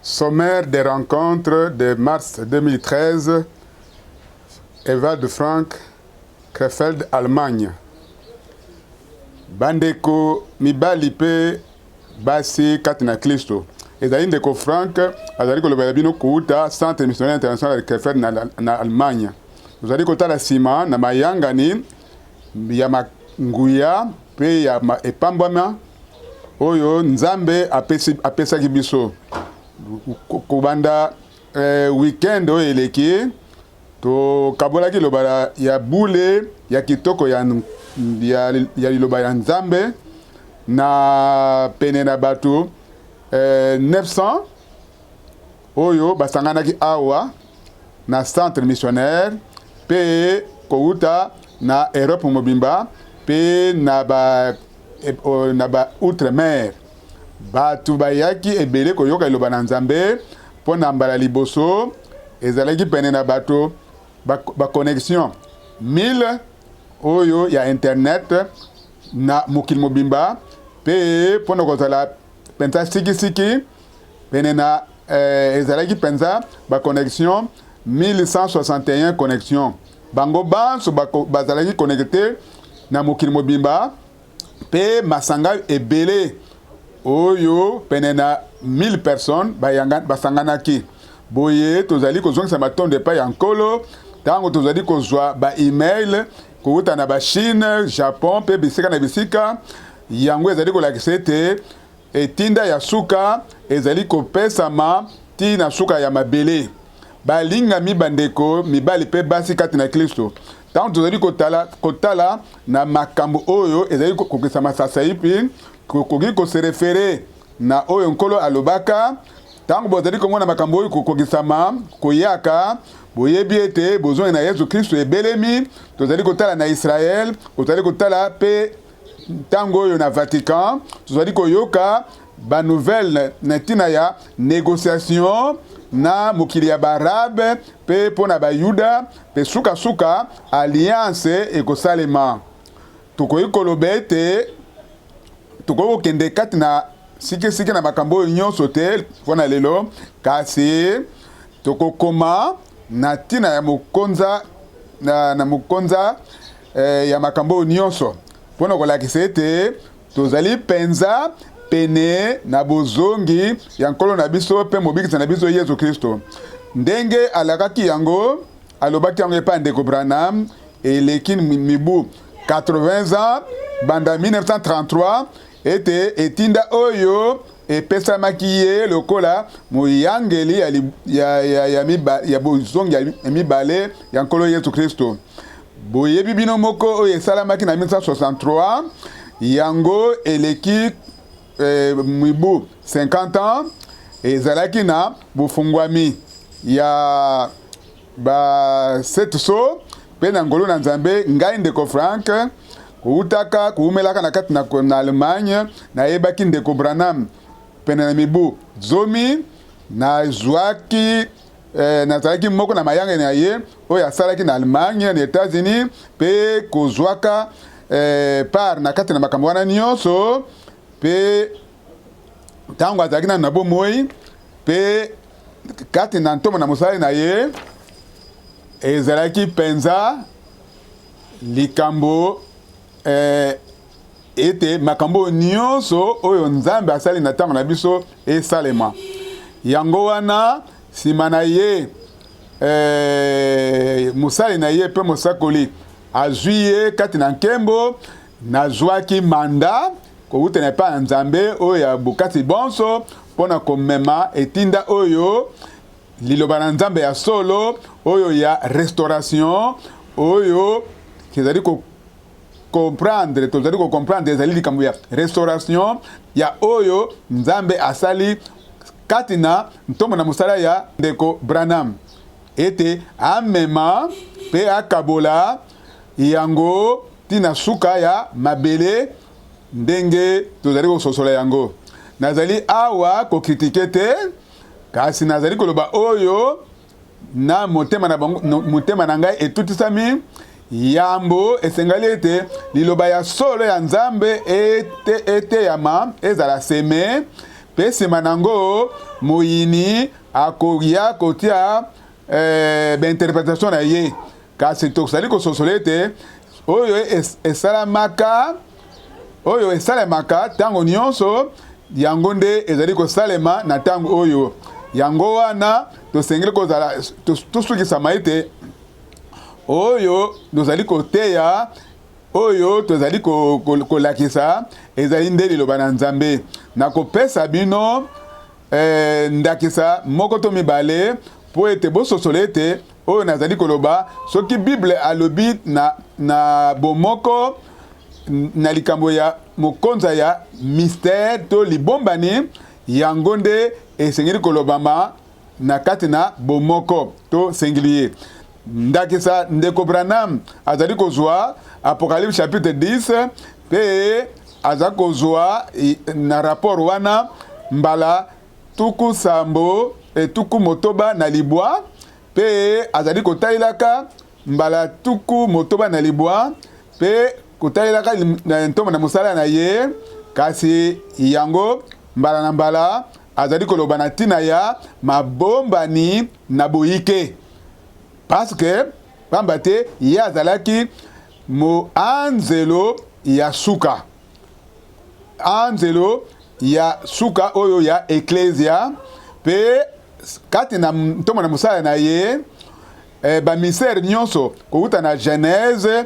Sommaire des rencontres de mars 2013, Ewald Frank, Krefeld, Allemagne. Bandeko mibali pe basi katina Kristo. Ezali ndeko Frank, azali kolobela bino kuuta Centre Missionnaire International de Krefeld na Allemagne. Uzali kotala sima na mayangani ya manguya pe ya epambama oyo Nzambe apesaki biso. Kubanda weekend oyo eleki to kabolaki lobala ya bule ya kitoko ya liloba ya Nzambe na pene na bato 900 oyo basanganaki awa na centre missionnaire pe kouta na Europe mobimba pe na ba outre-mer batu bayaki ebele koyoka liloba na Nzambe pona mbala liboso ezalaki pene na bato ba connexion 1000 oyo ya internet na mokili mobimba pe pona kozala penza siki pene na ezalaki penza ba connexion 1161 connexion bango banso bazalaki connecté na mokili mobimba pe masanga ebele oyo pene na 1000 personnes basanganaki boye tozali kozongisa matonde pa ya nkolo tango tozali kozwa ba email kouta na ba Chine, Japon pe bisika na bisika yango ezali kolakisa ete etinda ya suka ezali kopesama ti na suka ya mabele balinga mibandeko mibali pe basi kati na Kristo tango tozali kotala na makambo oyo ezali kokisama sasa ipi kokoki kose refere na oyo nkolo alobaka tango bozali komona makambo oyo kokokisama koyaka boyebi ete bozongi na Yesu Kristo ebelemi tozali kotala na Israel tozali kotala pe tango oyo na Vatican tozali koyoka ba nouvelle na ntina ya négociation na mokili ya barabe pe pona bayuda pe suka alliance ekosalema tokoki koloba ete tokoki kokende kati na sike na makambo oyo nyonso te mpona lelo kasi tokokoma na ntina ya mokonza na mokonza ya makambo oyo nyonso mpona kolakisa ete tozali penza pene na bozongi ya nkolo na biso pe mobikisa na biso Yesu Kristo ndenge alakaki yango alobaki yango epa ndeko Branham eleki mibu 80 ans banda 1933 ete etinda oyo epesamaki ye lokola moyangeli ya bozongi ya mibale ya nkolo Yesu Kristo boyebi bino moko oyo esalamaki na 1963 yango eleki mibu 50 ans ezalaki na bufungwami ya ba setso pe na ngolo na Nzambe ngai ndeko Frank koutaka koumelaka na kati na Allemagne na yebaki ndeko Branham pene na mibu zomi na zwaki nazalaki moko na mayanga na ye oyo asalaki na Allemagne na États-Unis pe kozwaka par na kati na makambo wana nyonso pe tango azalaki na bomoi pe kati na ntomo na mosali na ye ezalaki penza likambo ete makambo nyonso oyo Nzambe asali na ntango na biso esalema yango wana nsima na ye mosali na ye pe mosakoli azwi ye kati na nkembo nazwaki manda kouta na epai ya Nzambe oyo ya bokati bonso mpona komema etinda oyo liloba na Nzambe ya solo oyo ya restauration oyo kezali comprendre tozali comprendre ezali likambo ya restauration ya oyo Nzambe asali kati na ntombo na mosala ya ndeko Branham ete amema pe akabola yango tina suka ya mabele ndenge tozali kososola yango nazali awa kokritike te kasi nazali koloba oyo na motema na ngai etutisami yambo esengali ete liloba ya solo ya Nzambe ete yama ezala seme pe nsima nango moyini akoya kotia interprétation na ye kasi tozali kososola ete oyo esalemaka ntango nyonso yango nde ezali kosalema na ntango oyo yango wana tosengeli kozala tosukisama ete oyo tozali koteya oyo tozali kolakisa ezali nde liloba na Nzambe na kopesa bino ndakisa moko to mibale po ete bososola ete oyo nazali koloba soki Bible alobi na bomoko na likambo ya mokonza ya mystère to libombani yango nde esengeli kolobama na kati na bomoko to singulier ndakisa ndeko Branham azali kozwa Apocalypse chapitre 10 pe azali kozwa na rapport wana mbala tuku sambo tuku motoba na libwa pe azali kotailaka mbala tuku motoba na libwa pe kotailaka ntombo na mosala na ye kasi yango mbala na mbala azali koloba na ntina ya mabombani na boyike parce que pamba te ye azalaki mo anzelo ya suka oyo ya ecclesia pe kati na ntombo na mosala na ye bamisere nyonso kouta na Genèse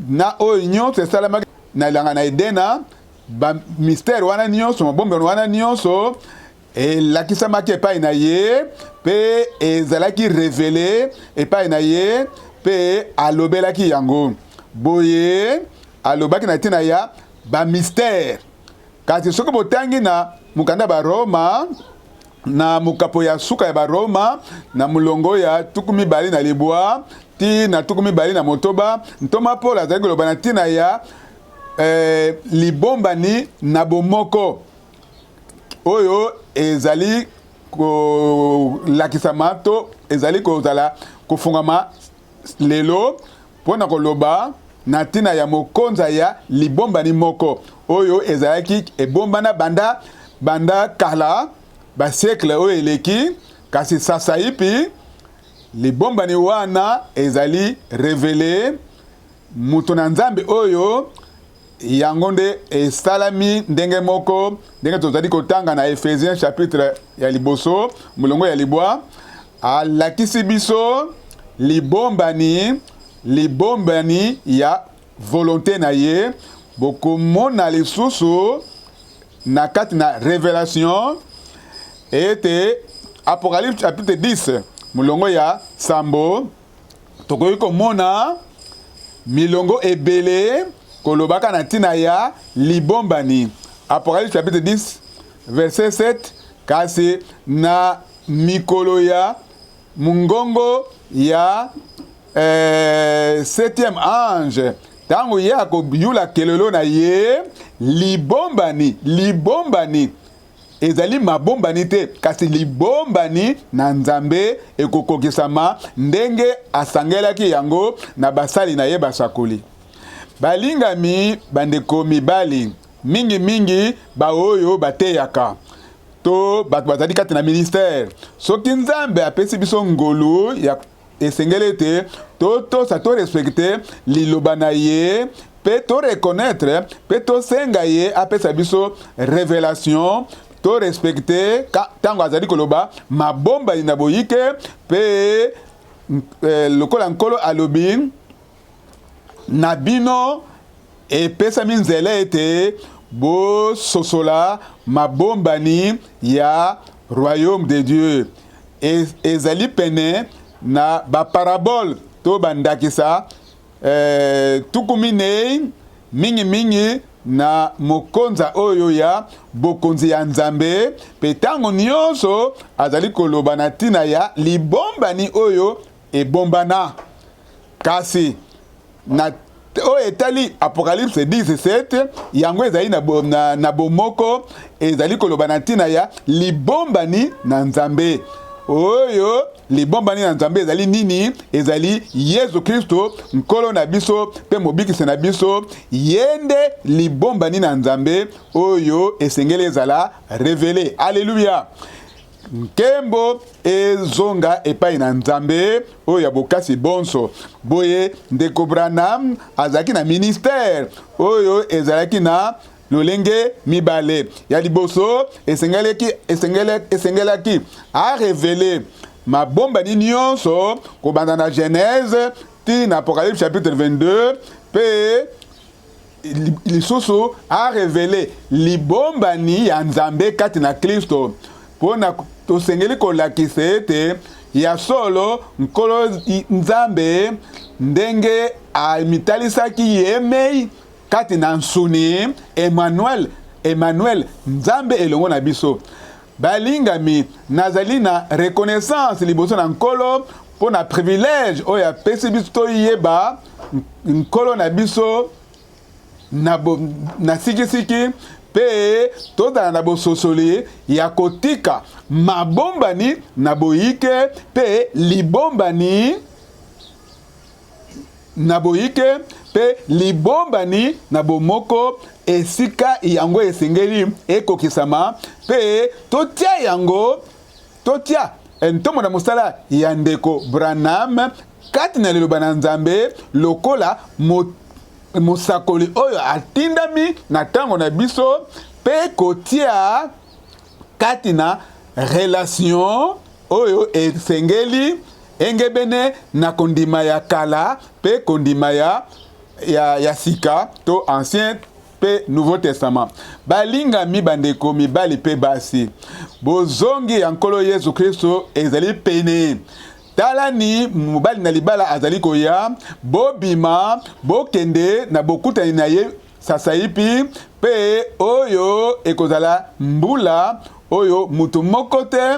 na oyo nyonso esalamaki na elanga na Edena bamistere wana nyonso mabombano wana nyonso elakisamaki epai na ye pe ezalaki revele epai na ye pe alobelaki yango boye alobaki na ntina ya bamistere kasi soki botangi na mukanda baroma na mukapo ya suka ya baroma na mulongo ya tuku mibali na libwa ti na tuku mibali na motoba ntoma Paul azali koloba na ntina ya libombani na bomoko oyo ezali kolakisama to ezali kozala kofungama lelo mpona koloba na ntina ya mokonza ya libombani moko oyo ezalaki ebombana banda kala basiekle oyo eleki kasi sasa ipi libombani wana ezali revele mutu na Nzambe oyo yango nde esalami ndenge moko ndenge tozali kotanga na Ephésiens chapitre ya liboso mulongo ya libwa alakisi biso libombani ya volonté na ye bokomona lisusu na kati na révélation ete Apocalypse chapitre 10 mulongo ya sambo tokoki komona milongo ebele kolobaka na ntina ya libombani. Apocalypse chapitre 10 verset 7 kasi na mikolo ya mungongo ya 7e ange tango ye akoyula kelelo na ye libombani ezali mabombani te kasi libombani na Nzambe ekokokisama ndenge asangelaki yango na basali na ye basakoli. Balingami bandeko mibali mingi baoyo bateyaka to bato bazali kati na ministère soki Nzambe apesi biso ngolu ya esengeli ete totosa to respecte liloba na ye pe to reconnaître pe tosenga ye apesa biso révélation to respecte tango azali koloba mabombani na boyike pe lokola nkolo alobi na bino epesami nzela ete bososola mabombani ya royaume de Dieu ezali pene na baparabole to bandakisa tuku minei mingi na mokonza oyo ya bokonzi ya Nzambe pe tango nyonso azali koloba na ntina ya libombani oyo ebombana kasi na oyo etali Apocalypse 17 yango ezali na bomoko ezali koloba na ntina ya libombani na Nzambe oyo libombani na nzambe ezali nini? Ezali Yesu Kristo nkolo na biso pe mobikisi na biso, yende libombani na nzambe oyo esengeli ezala révélé. Alléluia. Nkembo ezonga epai na nzambe oyo ya bokasi bonso. Boye ndeko Branham azalaki na ministère oyo ezalaki na lolenge mibale. Ya liboso esengelaki a révélé mabombani nyonso kobanda na Genèse ti na Apocalypse chapitre 22 pe lisusu a révélé libombani ya nzambe kati na Kristo. Pona tosengeli kolakisa ete ya solo nkolo nzambe ndenge amitalisaki yemei kati na nsuni Emmanuel nzambe elongo na biso. Balingami nazali na reconnaissance liboso na nkolo pona privilège oyo apesi biso toyeba nkolo na biso na sikisiki pe tozala na bososoli ya kotika mabombani na boyike pe libombani na boyike pe libombani na bomoko esika yango esengeli ekokisama pe totia yango totia ntomo na mosala ya ndeko Branham kati na liloba na nzambe lokola mosakoli oyo atindami na ntango na biso pe kotia kati na relation oyo esengeli engebene na kondima ya kala pe kondima ya sika to ancien pe Nouveau Testament. Balingami bandeko mibali pe basi, bozongi ya nkolo Yesu Kristo ezali pene. Talani mobali na libala azali koya, bobima bokende na bokutani na ye sasaipi pe oyo ekozala mbula oyo mutu moko te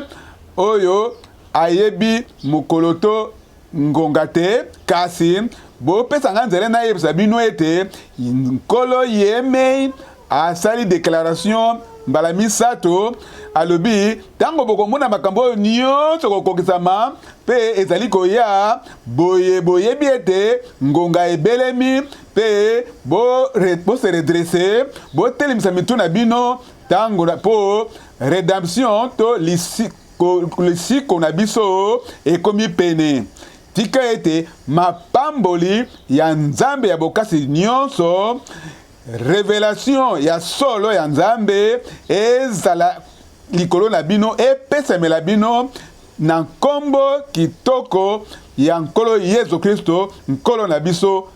oyo ayebi mukoloto ngonga te, kasi bopesa nga nzela na yebisa bino ete nkolo yemei asali déclaration mbala misato alobi tango bokomona makambo oyo nyonso kokokisama pe ezali koya boyebi ete ngonga ebelemi pe se redresse botelemisa mitu na bino tango po rédemption to lisiko na biso ekomi pene. Tika ete mapamboli ya nzambe ya bokasi nyonso, révélation ya solo ya nzambe ezala likolo na bino epesemela bino na nkombo kitoko ya nkolo Yesu Kristo nkolo na biso